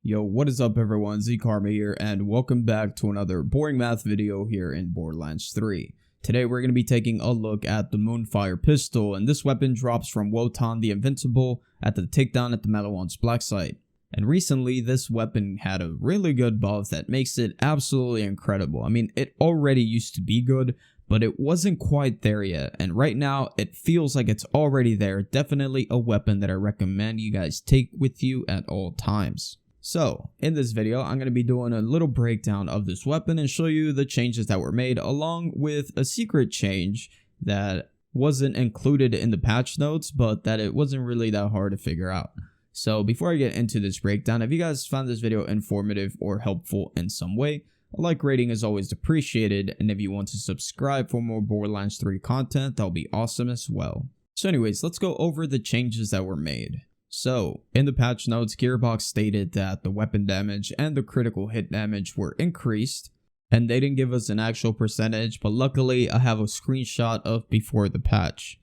Yo, what is up everyone, Z-Karma here, and welcome back to another boring math video here in Borderlands 3. Today we're going to be taking a look at the Moonfire pistol, and this weapon drops from Wotan the Invincible at the takedown at the Maliwan's Black Site. And recently this weapon had a really good buff that makes it absolutely incredible. I mean, it already used to be good, but it wasn't quite there yet, and right now it feels like it's already there. Definitely a weapon that I recommend you guys take with you at all times. So, in this video, I'm going to be doing a little breakdown of this weapon and show you the changes that were made, along with a secret change that wasn't included in the patch notes, but that it wasn't really that hard to figure out. So, before I get into this breakdown, if you guys found this video informative or helpful in some way, a like rating is always appreciated, and if you want to subscribe for more Borderlands 3 content, that'll be awesome as well. So anyways, let's go over the changes that were made. So, in the patch notes, Gearbox stated that the weapon damage and the critical hit damage were increased, and they didn't give us an actual percentage, but luckily I have a screenshot of before the patch.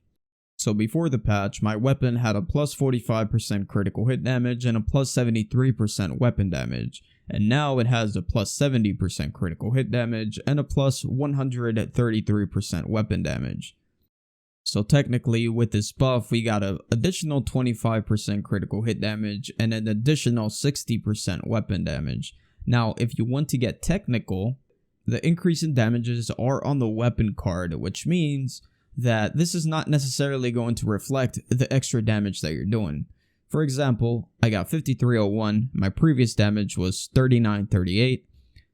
So before the patch, my weapon had a plus 45% critical hit damage and a plus 73% weapon damage, and now it has a plus 70% critical hit damage and a plus 133% weapon damage. So technically, with this buff, we got an additional 25% critical hit damage and an additional 60% weapon damage. Now, if you want to get technical, the increase in damages are on the weapon card, which means that this is not necessarily going to reflect the extra damage that you're doing. For example, I got 5301, my previous damage was 3938,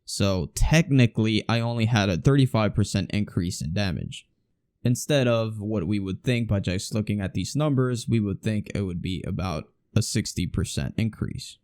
so technically I only had a 35% increase in damage. Instead of what we would think by just looking at these numbers, we would think it would be about a 60% increase.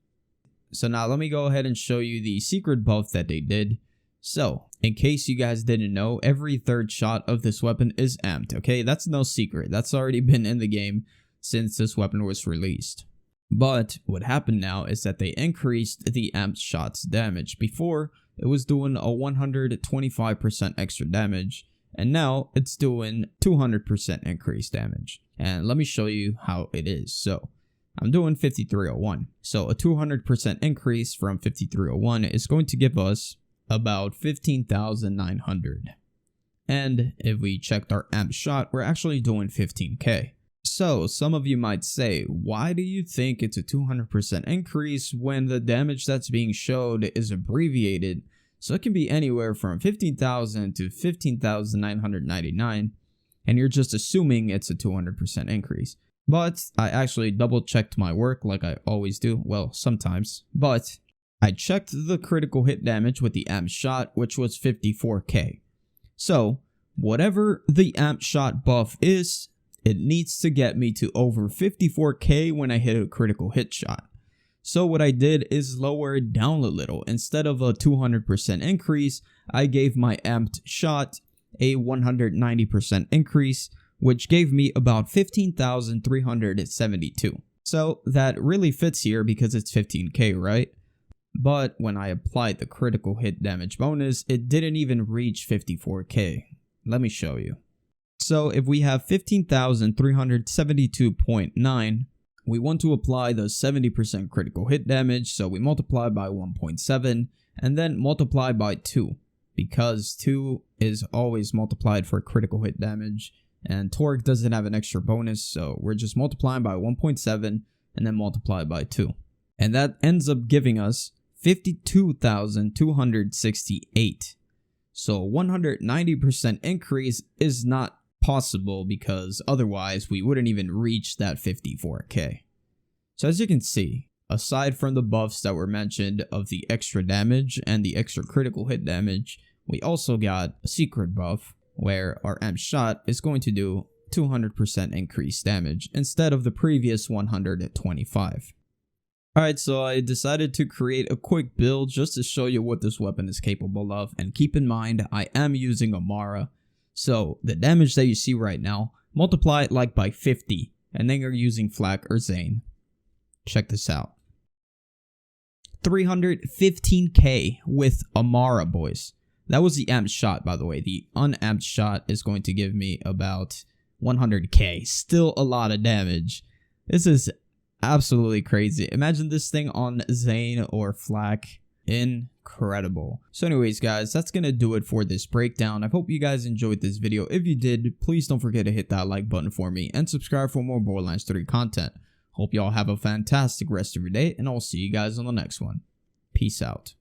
So now let me go ahead and show you the secret buff that they did. So, in case you guys didn't know, every third shot of this weapon is amped, okay? That's no secret. That's already been in the game since this weapon was released. But what happened now is that they increased the amped shots damage. Before, it was doing a 125% extra damage, and now it's doing 200% increased damage. And let me show you how it is. So, I'm doing 5301. So, a 200% increase from 5301 is going to give us about 15,900. And if we checked our amp shot, we're actually doing 15k. So, some of you might say, why do you think it's a 200% increase when the damage that's being showed is abbreviated? So it can be anywhere from 15,000 to 15,999, and you're just assuming it's a 200% increase. But I actually double checked my work like I always do, well, sometimes. But I checked the critical hit damage with the amp shot, which was 54k. So, whatever the amp shot buff is, it needs to get me to over 54k when I hit a critical hit shot. So what I did is lower it down a little. Instead of a 200% increase, I gave my amped shot a 190% increase, which gave me about 15,372. So that really fits here because it's 15k, right? But when I applied the critical hit damage bonus, it didn't even reach 54k. Let me show you. So if we have 15,372.9, we want to apply the 70% critical hit damage, so we multiply by 1.7 and then multiply by 2, because 2 is always multiplied for critical hit damage, and torque doesn't have an extra bonus, so we're just multiplying by 1.7 and then multiply by 2. And that ends up giving us 52,268. So 190% increase is not possible because otherwise we wouldn't even reach that 54k. So as you can see, aside from the buffs that were mentioned of the extra damage and the extra critical hit damage, we also got a secret buff where our amp shot is going to do 200% increased damage instead of the previous 125. Alright, so I decided to create a quick build just to show you what this weapon is capable of, and keep in mind I am using Amara. So, the damage that you see right now, multiply it like by 50, and then you're using Flak or Zane. Check this out. 315k with Amara, boys. That was the amped shot, by the way. The unamped shot is going to give me about 100k. Still a lot of damage. This is absolutely crazy. Imagine this thing on Zane or Flak. Incredible. So anyways guys, that's gonna do it for this breakdown. I hope you guys enjoyed this video. If you did, please don't forget to hit that like button for me and subscribe for more Borderlands 3 content. Hope y'all have a fantastic rest of your day, and I'll see you guys on the next one. Peace out.